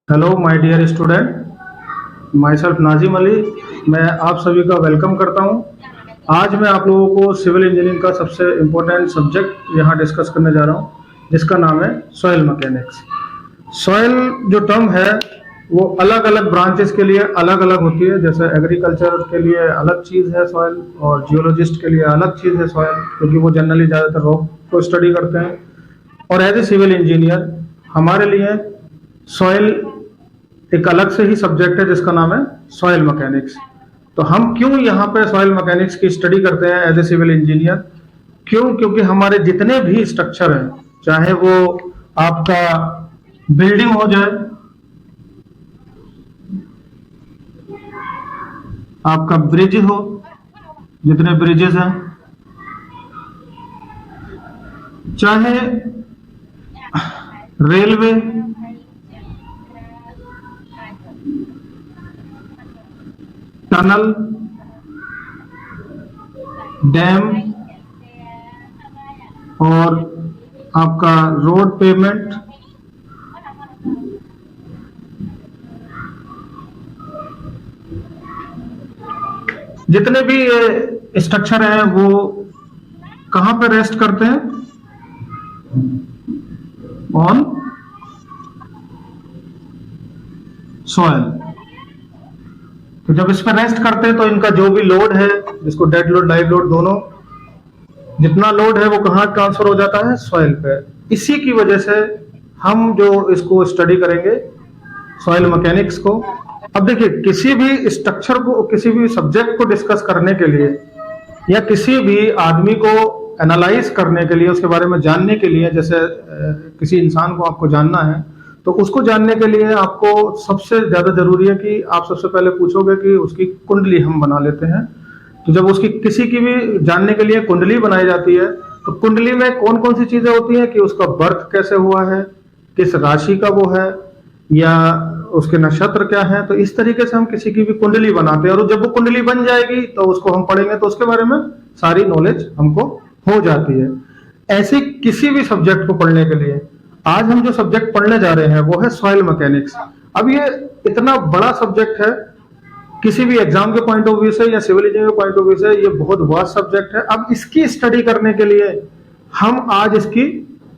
Hello my dear student, myself Nazim Ali. मैं आप सभी का वेलकम करता हूं। आज मैं आप लोगों को सिविल इंजीनियरिंग का सबसे इम्पोर्टेंट सब्जेक्ट यहां डिस्कस करने जा रहा हूं, जिसका नाम है सॉइल मैकेनिक्स। सॉइल जो टर्म है वो अलग अलग ब्रांचेस के लिए अलग अलग होती है। जैसे एग्रीकल्चर के लिए अलग चीज़ है सॉइल, और जियोलॉजिस्ट के लिए अलग चीज़ है सॉइल, क्योंकि वो जनरली ज़्यादातर रॉक को स्टडी करते हैं। और एज ए सिविल इंजीनियर हमारे लिए सॉइल एक अलग से ही सब्जेक्ट है जिसका नाम है सॉइल मैकेनिक्स। तो हम क्यों यहाँ पे सॉइल मैकेनिक्स की स्टडी करते हैं एज ए सिविल इंजीनियर? क्योंकि हमारे जितने भी स्ट्रक्चर हैं, चाहे वो आपका बिल्डिंग हो जाए, आपका ब्रिज हो, जितने ब्रिजेस हैं, चाहे रेलवे, टनल, डैम और आपका रोड पेमेंट, जितने भी स्ट्रक्चर हैं वो कहां पे रेस्ट करते हैं? On soil. तो जब इस पर रेस्ट करते हैं तो इनका जो भी लोड है, जिसको डेड लोड लाइव लोड दोनों, जितना लोड है वो कहाँ ट्रांसफर हो जाता है? सॉइल पे। इसी की वजह से हम जो इसको स्टडी करेंगे सॉइल मैकेनिक्स को। अब देखिए, किसी भी स्ट्रक्चर को, किसी भी सब्जेक्ट को डिस्कस करने के लिए या किसी भी आदमी को एनालाइज करने के लिए, उसके बारे में जानने के लिए, जैसे किसी इंसान को आपको जानना है तो उसको जानने के लिए आपको सबसे ज्यादा जरूरी है कि आप सबसे पहले पूछोगे कि उसकी कुंडली हम बना लेते हैं। तो जब उसकी किसी की भी जानने के लिए कुंडली बनाई जाती है तो कुंडली में कौन कौन सी चीजें होती हैं कि उसका बर्थ कैसे हुआ है, किस राशि का वो है, या उसके नक्षत्र क्या है। तो इस तरीके से हम किसी की भी कुंडली बनाते हैं, और जब वो कुंडली बन जाएगी तो उसको हम पढ़ेंगे तो उसके बारे में सारी नॉलेज हमको हो जाती है। ऐसे किसी भी सब्जेक्ट को पढ़ने के लिए आज हम जो सब्जेक्ट पढ़ने जा रहे हैं वो है सॉइल मैकेनिक्स। अब ये इतना बड़ा सब्जेक्ट है, किसी भी एग्जाम के पॉइंट ऑफ व्यू से या सिविल इंजीनियरिंग के पॉइंट ऑफ व्यू से ये बहुत वास्ट सब्जेक्ट है। अब इसकी स्टडी करने के लिए हम आज इसकी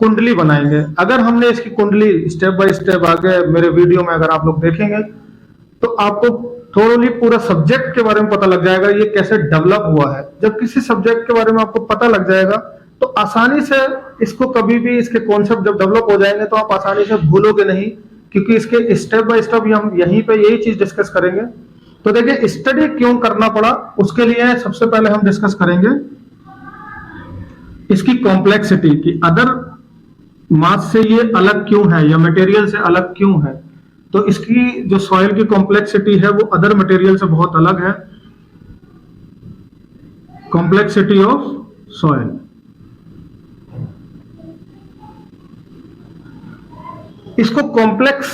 कुंडली बनाएंगे। अगर हमने इसकी कुंडली स्टेप बाय स्टेप आगे मेरे वीडियो में अगर आप लोग देखेंगे तो आपको थोड़ी पूरा सब्जेक्ट के बारे में पता लग जाएगा, ये कैसे डेवलप हुआ है। जब किसी सब्जेक्ट के बारे में आपको पता लग जाएगा तो आसानी से इसको, कभी भी इसके कॉन्सेप्ट जब डेवलप हो जाएंगे तो आप आसानी से भूलोगे नहीं, क्योंकि इसके स्टेप बाय स्टेप हम यहीं पे यही चीज डिस्कस करेंगे। तो देखिए, स्टडी क्यों करना पड़ा, उसके लिए सबसे पहले हम डिस्कस करेंगे इसकी कॉम्प्लेक्सिटी की। अदर मास से ये अलग क्यों है या मटेरियल से अलग क्यों है। तो इसकी जो सॉइल की कॉम्प्लेक्सिटी है वो अदर मटेरियल से बहुत अलग है। Complexity of soil. इसको कॉम्प्लेक्स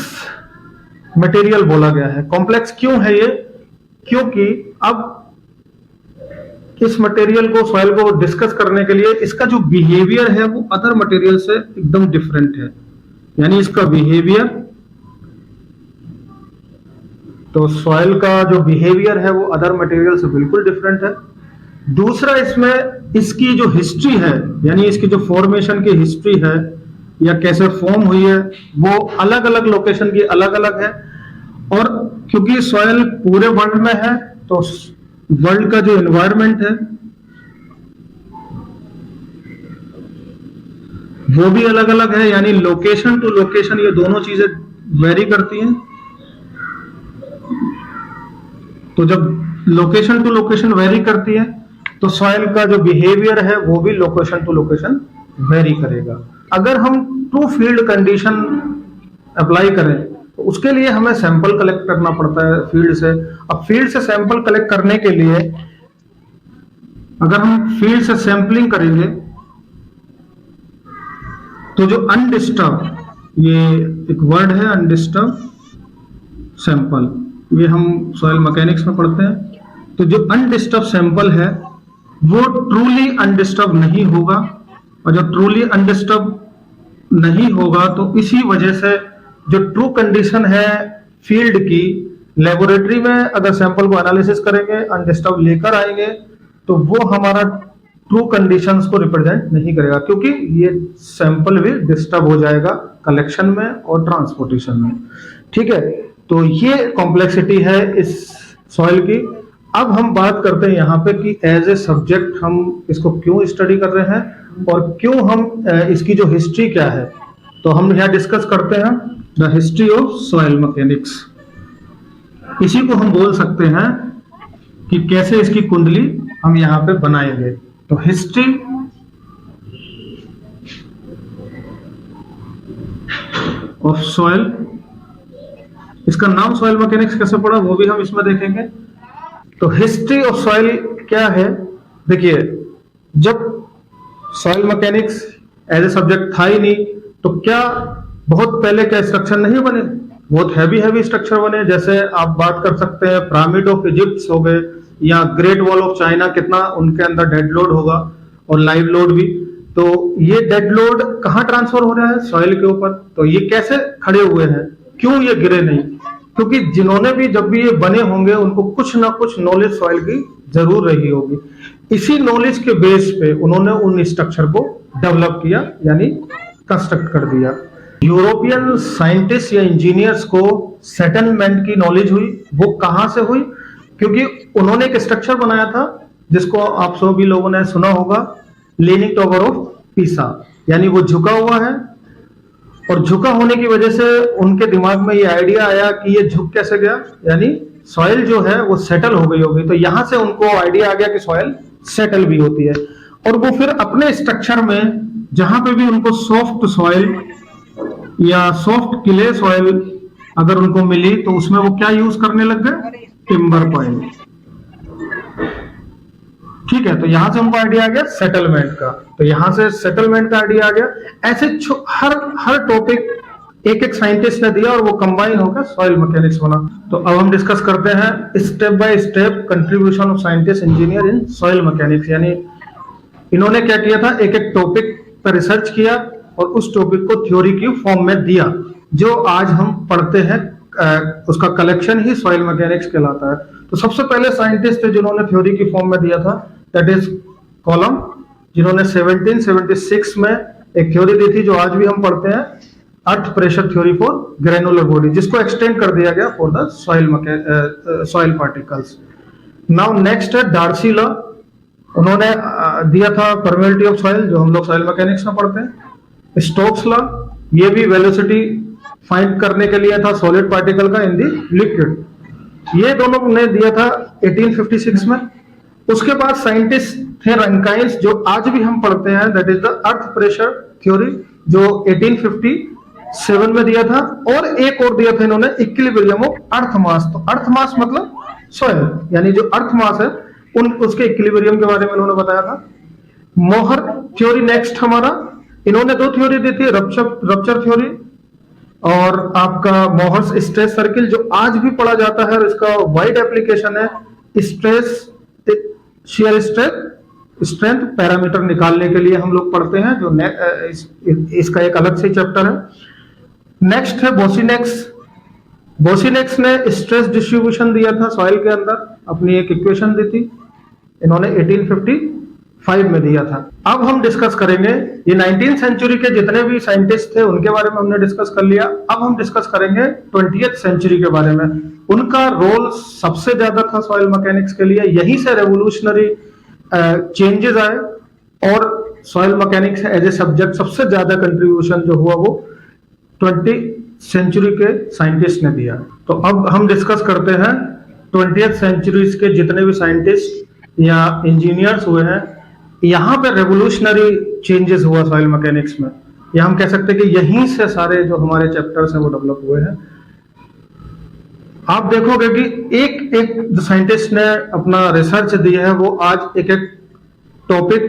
मटेरियल बोला गया है। कॉम्प्लेक्स क्यों है ये? क्योंकि अब इस मटेरियल को, सॉइल को डिस्कस करने के लिए इसका जो बिहेवियर है वो अदर मटेरियल से एकदम डिफरेंट है। यानी इसका बिहेवियर, तो सॉइल का जो बिहेवियर है वो अदर मटेरियल से बिल्कुल डिफरेंट है। दूसरा, इसमें इसकी जो हिस्ट्री है, यानी इसकी जो फॉर्मेशन की हिस्ट्री है या कैसे फॉर्म हुई है, वो अलग अलग लोकेशन की अलग अलग है। और क्योंकि सॉइल पूरे वर्ल्ड में है तो वर्ल्ड का जो एनवायरनमेंट है वो भी अलग अलग है। यानी लोकेशन टू लोकेशन ये दोनों चीजें वेरी करती हैं। तो जब लोकेशन टू लोकेशन वेरी करती है तो सॉइल का जो बिहेवियर है वो भी लोकेशन टू लोकेशन वेरी करेगा। अगर हम ट्रू फील्ड कंडीशन अप्लाई करें तो उसके लिए हमें सैंपल कलेक्ट करना पड़ता है फील्ड से। अब फील्ड से सैंपल कलेक्ट करने के लिए अगर हम फील्ड से सैंपलिंग करेंगे तो जो अनडिस्टर्ब, ये एक वर्ड है अनडिस्टर्ब सैंपल, ये हम सॉइल मैकेनिक्स में पढ़ते हैं। तो जो अनडिस्टर्ब सैंपल है वो ट्रूली अनडिस्टर्ब नहीं होगा, और जो ट्रूली अनडिस्टर्ब नहीं होगा तो इसी वजह से जो ट्रू कंडीशन है फील्ड की, लेबोरेटरी में अगर सैंपल को एनालिसिस करेंगे, अनडिस्टर्ब लेकर आएंगे, तो वो हमारा ट्रू कंडीशंस को रिप्रेजेंट नहीं करेगा, क्योंकि ये सैंपल भी डिस्टर्ब हो जाएगा कलेक्शन में और ट्रांसपोर्टेशन में। ठीक है, तो ये कॉम्प्लेक्सिटी है इस सॉइल की। अब हम बात करते हैं यहाँ पे कि एज ए सब्जेक्ट हम इसको क्यों स्टडी कर रहे हैं और क्यों हम इसकी जो हिस्ट्री क्या है, तो हम यहाँ डिस्कस करते हैं the history of soil mechanics. इसी को हम बोल सकते हैं कि कैसे इसकी कुंडली हम यहाँ पे बनाएंगे। तो हिस्ट्री ऑफ सॉइल, इसका नाम सॉइल मैकेनिक्स कैसे पड़ा वो भी हम इसमें देखेंगे। तो हिस्ट्री ऑफ सॉइल क्या है, देखिए जब soil mechanics as a subject था ही नहीं, तो क्या बहुत पहले क्या स्ट्रक्चर नहीं बने, बहुत हैवी स्ट्रक्चर बने। जैसे आप बात कर सकते हैं पिरामिड ऑफ इजिप्ट हो गए या ग्रेट वॉल ऑफ चाइना, कितना उनके अंदर डेड लोड होगा और लाइव लोड भी। तो ये डेड लोड कहाँ ट्रांसफर हो रहा है, सॉइल के ऊपर। तो ये कैसे खड़े हुए हैं, क्यों ये गिरे नहीं, क्योंकि जिन्होंने भी जब भी ये बने होंगे उनको कुछ ना कुछ नॉलेज सॉइल की जरूर रही होगी। इसी नॉलेज के बेस पे उन्होंने उन स्ट्रक्चर को डेवलप किया, यानी कंस्ट्रक्ट कर दिया। यूरोपियन साइंटिस्ट या इंजीनियर्स को सेटलमेंट की नॉलेज हुई, वो कहां से हुई, क्योंकि उन्होंने एक स्ट्रक्चर बनाया था जिसको आप सभी लोगों ने सुना होगा, लीनिंग टावर ऑफ पीसा, यानी वो झुका हुआ है। और झुका होने की वजह से उनके दिमाग में ये आइडिया आया कि ये झुक कैसे गया, यानी सॉइल जो है वो सेटल हो गई होगी। तो यहां से उनको आइडिया आ गया कि सॉइल सेटल भी होती है। और वो फिर अपने स्ट्रक्चर में जहां पे भी उनको सॉफ्ट सॉइल या सॉफ्ट क्ले सॉइल अगर उनको मिली, तो उसमें वो क्या यूज करने लग गए, टिम्बर पाइल। ठीक है, तो यहां से हमको आइडिया आ गया सेटलमेंट का, तो यहां से सेटलमेंट का आइडिया आ गया। ऐसे हर टॉपिक एक एक साइंटिस्ट ने दिया और वो कंबाइन होकर सॉइल मैकेनिक्स बना। तो अब हम डिस्कस करते हैं step by step contribution of scientist engineer in soil mechanics. यानी इन्होंने क्या किया था, एक एक टॉपिक पर रिसर्च किया और उस टॉपिक को थ्योरी की फॉर्म में दिया। जो आज हम पढ़ते हैं उसका कलेक्शन ही सॉइल मैकेनिक्स कहलाता है। तो सबसे पहले साइंटिस्ट थे जिन्होंने थ्योरी की फॉर्म में दिया था, दैट इज कॉलम, जिन्होंने 1776 में एक थ्योरी दी थी जो आज भी हम पढ़ते हैं, earth pressure theory for granular body, जिसको एक्सटेंड कर दिया गया for the soil particles. Now next है डार्सी लॉ, उन्होंने दिया था परमेबिलिटी ऑफ सॉइल, जो हम लोग सॉइल मैकेनिक्स में पढ़ते हैं। स्टोक्स लॉ, ये भी वेलोसिटी फाइंड करने के लिए था सॉलिड पार्टिकल का इन दी लिक्विड, ये दोनों ने दिया था 1856 में। उसके बाद साइंटिस्ट थे रंकाइंस, जो आज भी हम पढ़ते हैं, that is the earth pressure theory, जो 1857 में दिया था। और एक और दिया था इन्होंने, इक्विलिब्रियम ऑफ अर्थ मास। तो अर्थ मास मतलब सॉइल, यानी जो अर्थ मास है उसके इक्विलिब्रियम के बारे में इन्होंने बताया था। मोहर थ्योरी नेक्स्ट हमारा, इन्होंने दो थ्योरी दी थी, रप्चर थ्योरी और आपका मोहर्स स्ट्रेस सर्किल, जो आज भी पढ़ा जाता है और इसका वाइड एप्लीकेशन है स्ट्रेस शियर स्ट्रेंथ पैरामीटर निकालने के लिए हम लोग पढ़ते हैं, जो इसका एक अलग से चैप्टर है। नेक्स्ट है बोसिनेक्स। बोसिनेक्स ने स्ट्रेस डिस्ट्रीब्यूशन दिया था सॉइल के अंदर, अपनी एक इक्वेशन दी थी, इन्होंने 1855 में दिया था। अब हम डिस्कस करेंगे ये 19th सेंचुरी के जितने भी साइंटिस्ट थे उनके बारे में हमने डिस्कस कर लिया। अब हम डिस्कस करेंगे 20th सेंचुरी के बारे में। उनका रोल सबसे ज्यादा था सॉइल मैकेनिक्स के लिए, यहीं से रेवोल्यूशनरी चेंजेस आए और soil mechanics as a subject सबसे ज्यादा कंट्रीब्यूशन जो हुआ वो 20th सेंचुरी के साइंटिस्ट ने दिया। तो अब हम डिस्कस करते हैं 20th सेंचुरी के जितने भी साइंटिस्ट या इंजीनियर्स हुए हैं, यहाँ पे रेवोल्यूशनरी चेंजेस हुआ सॉइल मैकेनिक्स में, या हम कह सकते हैं कि यहीं से सारे जो हमारे चैप्टर्स हैं वो डेवलप हुए हैं। आप देखोगे कि एक एक जो साइंटिस्ट ने अपना रिसर्च दी है वो आज एक एक टॉपिक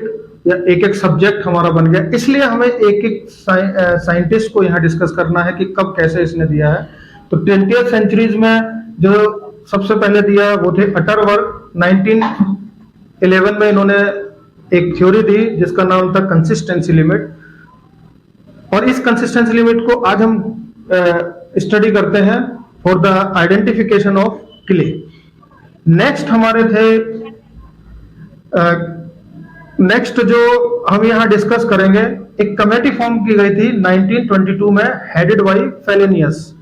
या एक एक सब्जेक्ट हमारा बन गया। इसलिए हमें एक एक साइंटिस्ट को यहाँ डिस्कस करना है कि कब कैसे इसने दिया है। तो 20th सेंचुरीज में जो सबसे पहले दिया वो थे अटरवर्थ। 1911 में इन्होंने एक थ्योरी दी जिसका नाम था कंसिस्टेंसी लिमिट, और इस कंसिस्टेंसी लिमिट को आज हम स्टडी करते हैं for the identification of clay. Next हमारे थे नेक्स्ट जो हम यहाँ डिस्कस करेंगे, एक कमेटी फॉर्म की गई थी 1922 में, हेडेड बाय फेलिनियस।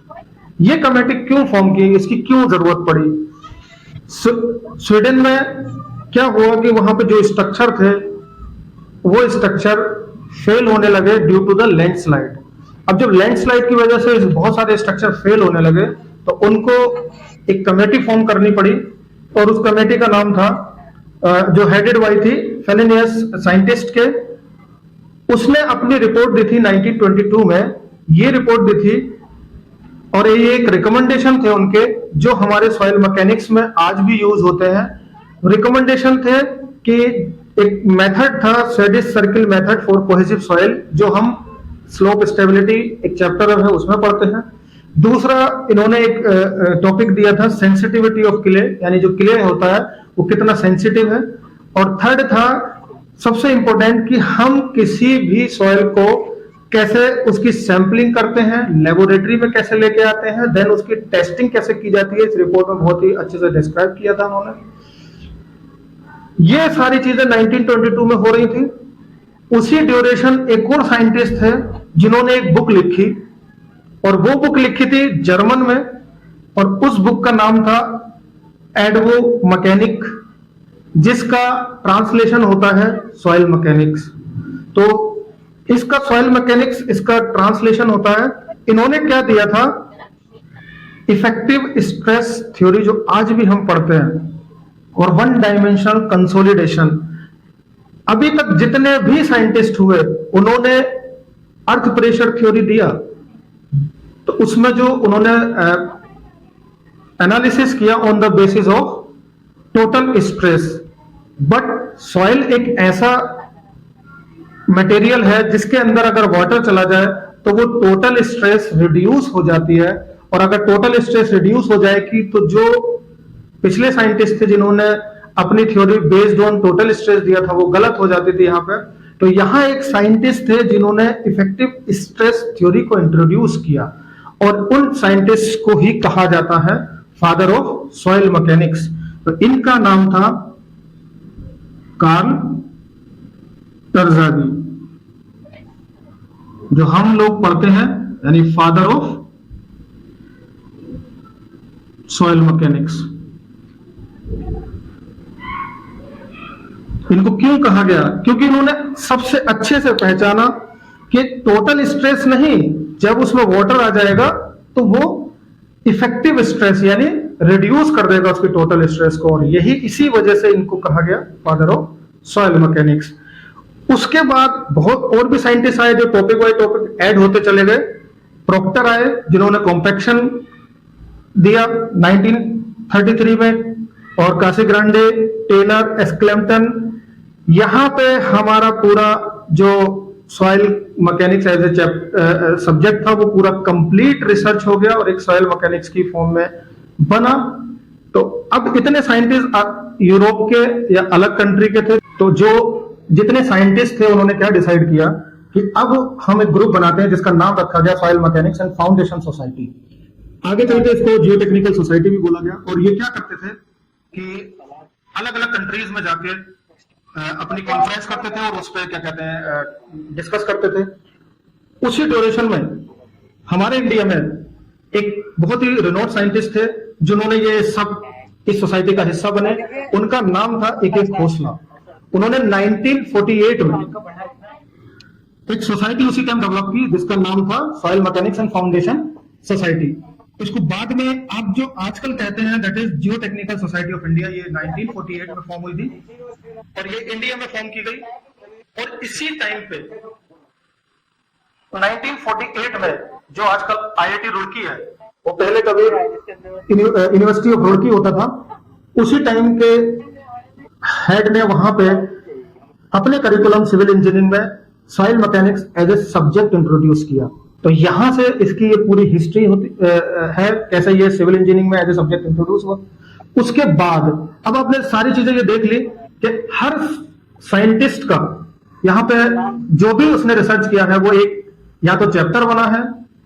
ये कमेटी क्यों फॉर्म की, इसकी क्यों जरूरत पड़ी? स्वीडन में क्या हुआ कि वहां पे जो स्ट्रक्चर थे वो स्ट्रक्चर फेल होने लगे ड्यू टू द लैंडस्लाइड। अब जब लैंडस्लाइड की वजह से बहुत सारे स्ट्रक्चर फेल होने लगे तो उनको एक कमेटी फॉर्म करनी पड़ी, और उस कमेटी का नाम था जो हेडेड बाय थी फेलिनियस साइंटिस्ट के। उसने अपनी रिपोर्ट दी थी 1922 में, ये रिपोर्ट दी थी, और ये एक रिकमेंडेशन थे उनके जो हमारे सॉइल मैकेनिक्स में आज भी यूज होते हैं। रिकमेंडेशन थे कि एक मेथड था Swedish circle method for cohesive soil, जो हम स्लोप स्टेबिलिटी एक चैप्टर है उसमें पढ़ते हैं। दूसरा इन्होंने एक टॉपिक दिया था सेंसिटिविटी ऑफ क्ले, यानी जो क्ले होता है वो कितना सेंसिटिव है। और थर्ड था सबसे इंपॉर्टेंट कि हम किसी भी सॉइल को कैसे उसकी सैंपलिंग करते हैं, लेबोरेटरी में कैसे लेके आते हैं, देन उसकी टेस्टिंग कैसे की जाती है। इस रिपोर्ट में बहुत ही अच्छे से डिस्क्राइब किया था उन्होंने। ये सारी चीजें 1922 में हो रही थी। उसी ड्यूरेशन एक और साइंटिस्ट थे जिन्होंने एक बुक लिखी, और वो बुक लिखी थी जर्मन में, और उस बुक का नाम था एडवो मैकेनिक, जिसका ट्रांसलेशन होता है सॉइल मैकेनिक्स। तो इसका सॉइल मैकेनिक्स इसका ट्रांसलेशन होता है। इन्होंने क्या दिया था, इफेक्टिव स्ट्रेस थ्योरी जो आज भी हम पढ़ते हैं, और वन डायमेंशनल कंसोलिडेशन। अभी तक जितने भी साइंटिस्ट हुए उन्होंने अर्थ प्रेशर थ्योरी दिया, तो उसमें जो उन्होंने एनालिसिस किया on the basis of total stress. But soil एक ऐसा मटेरियल है जिसके अंदर अगर वाटर चला जाए तो वो टोटल स्ट्रेस रिड्यूस हो जाती है, और अगर टोटल स्ट्रेस रिड्यूस हो जाएगी तो जो पिछले साइंटिस्ट थे जिन्होंने अपनी theory based on total stress दिया था वो गलत हो जाती थी यहाँ पे। तो यहाँ एक साइंटिस्ट थे जिन्होंने इफेक्टिव स्ट्रेस थ्योरी को इंट्रोड्यूस किया, और उन साइंटिस्ट को ही कहा जाता है फादर ऑफ सॉइल मैकेनिक्स। तो इनका नाम था कार्ल टर्जागी, जो हम लोग पढ़ते हैं, यानी फादर ऑफ सॉइल मैकेनिक्स। इनको क्यों कहा गया? क्योंकि इन्होंने सबसे अच्छे से पहचाना कि टोटल स्ट्रेस नहीं, जब उसमें वाटर आ जाएगा तो वो इफेक्टिव स्ट्रेस यानी रिड्यूस कर देगा उसकी टोटल स्ट्रेस को, और यही इसी वजह से इनको कहा गया फादर ऑफ सॉइल मैकेनिक्स। उसके बाद बहुत और भी साइंटिस्ट आए जो टॉपिक बाय टॉपिक ऐड होते चले गए। प्रोक्टर आए जिन्होंने कॉम्पैक्शन दिया 1933 में, और कासेग्रांडे, टेलर, एस्क्लेम्पटन। यहां पे हमारा पूरा जो soil mechanics as a subject था वो पूरा कंप्लीट रिसर्च हो गया और एक सॉइल मैकेनिक्स की फॉर्म में बना। तो अब इतने साइंटिस्ट यूरोप के या अलग कंट्री के थे, तो जो जितने साइंटिस्ट थे उन्होंने क्या डिसाइड किया कि अब हम एक ग्रुप बनाते हैं जिसका नाम रखा गया soil mechanics and foundation society. आगे चलते इसको जियोटेक्निकल सोसाइटी भी बोला गया। और ये क्या करते थे कि अलग अलग कंट्रीज में जाके अपनी कॉन्फ्रेंस करते थे और उस पर क्या कहते हैं डिस्कस करते थे। उसी ड्यूरेशन में हमारे इंडिया में एक बहुत ही रिनोट साइंटिस्ट थे जिन्होंने ये सब इस सोसाइटी का हिस्सा बने। उनका नाम था ए.के. खोसला। उन्होंने 1948 में एक सोसाइटी उसी टाइम डेवलप की जिसका नाम था soil mechanics and foundation society. इसको बाद में आप जो आजकल कहते हैं that is geotechnical society of India. ये 1948 में फॉर्म हुई थी और ये इंडिया में फॉर्म की गई। और इसी टाइम पे 1948 में जो आजकल आईआईटी रुड़की है, वो पहले कभी यूनिवर्सिटी ऑफ रुड़की होता था, उसी टाइम के हेड ने वहां पे अपने करिकुलम सिविल इंजीनियरिंग में soil mechanics as a subject introduce किया। तो यहां से इसकी ये पूरी हिस्ट्री होती है कैसे ये सिविल इंजीनियरिंग में एज ए सब्जेक्ट इंट्रोड्यूस हुआ। उसके बाद अब आपने सारी चीजें ये देख ली कि हर साइंटिस्ट का यहाँ पे जो भी उसने रिसर्च किया है वो एक या तो चैप्टर बना है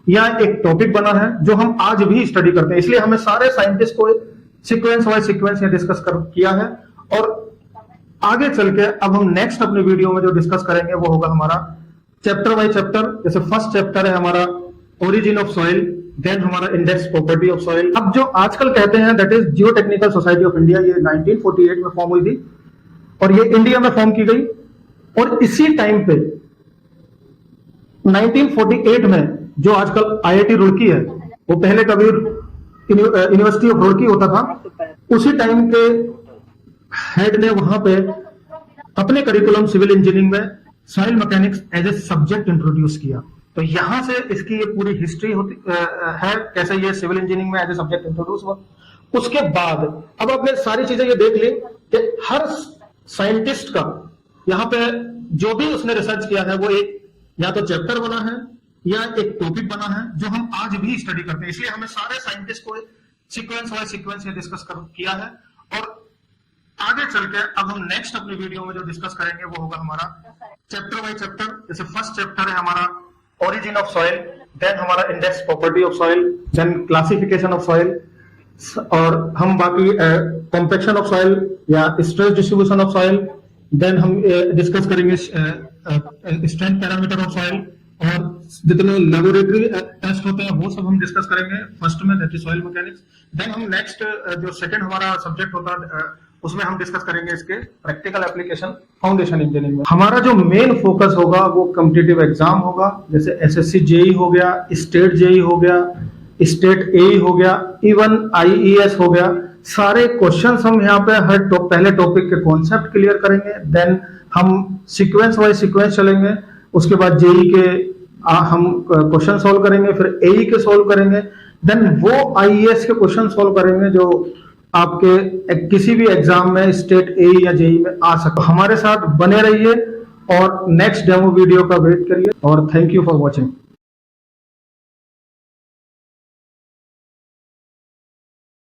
या एक टॉपिक बना है जो हम आज भी स्टडी करते हैं। इसलिए हमें सारे साइंटिस्ट को सीक्वेंस वाइज सीक्वेंस ये डिस्कस किया है। और आगे चल के अब हम नेक्स्ट अपने वीडियो में जो डिस्कस करेंगे वो होगा हमारा चैप्टर बाय चैप्टर। जैसे फर्स्ट चैप्टर है हमारा ओरिजिन ऑफ सॉइल, देन हमारा इंडेक्स प्रॉपर्टी ऑफ सॉइल। अब जो आजकल कहते हैं that is geotechnical society of India, ये 1948 में फॉर्म हुई थी और ये इंडिया में फॉर्म की गई। और इसी टाइम पे 1948 में जो आजकल आईआईटी रुड़की है, वो पहले कभी यूनिवर्सिटी ऑफ रुड़की होता था, उसी टाइम के हेड ने वहां पे अपने करिकुलम सिविल इंजीनियरिंग में soil mechanics as a subject introduce किया। तो यहां से इसकी ये पूरी हिस्ट्री होती है, कैसे ये सिविल इंजीनियरिंग में एज ए सब्जेक्ट इंट्रोड्यूस हुआ। उसके बाद अब आपने सारी चीजें ये देख ली कि हर साइंटिस्ट का यहाँ पे जो भी उसने रिसर्च किया है वो एक या तो चैप्टर बना है या एक टॉपिक बना है जो हम आज भी स्टडी करते हैं। इसलिए हमें सारे साइंटिस्ट को सीक्वेंस वाइज सीक्वेंस ये डिस्कस किया है। और आगे चल के अब हम नेक्स्ट अपने वीडियो में जो डिस्कस करेंगे वो होगा हमारा चैप्टर बाय चैप्टर। जैसे फर्स्ट चैप्टर है हमारा ओरिजिन ऑफ सॉइल, देन हमारा index property of soil, then classification of soil, और हम बाकी कॉम्पैक्शन ऑफ सॉइल या stress distribution of soil, then हम डिस्कस करेंगे स्ट्रेंथ पैरामीटर ऑफ सॉइल, और जितने लेबोरेटरी टेस्ट होते हैं वो सब हम डिस्कस करेंगे फर्स्ट में, that is soil mechanics. Then हम नेक्स्ट जो सेकंड हमारा सब्जेक्ट होता है उसमें हम डिस्कस करेंगे इसके प्रैक्टिकल एप्लीकेशन फाउंडेशन इंजीनियरिंग में। हमारा जो मेन फोकस होगा वो कॉम्पिटिटिव एग्जाम होगा, जैसे एसएससी जेई हो गया, स्टेट जेई हो गया, स्टेट एई हो गया, इवन आईईएस हो गया। सारे क्वेश्चंस हम यहाँ पे हर पहले टॉपिक के कॉन्सेप्ट क्लियर करेंगे, देन हम सीक्वेंस वाइज सीक्वेंस चलेंगे, उसके बाद जेई के हम क्वेश्चन सॉल्व करेंगे, फिर एई के सॉल्व करेंगे, देन वो आईईएस के क्वेश्चन सॉल्व करेंगे जो आपके किसी भी एग्जाम में स्टेट एई या जेई में आ सकते। हमारे साथ बने रहिए और नेक्स्ट डेमो वीडियो का वेट करिए, और थैंक यू फॉर वॉचिंग।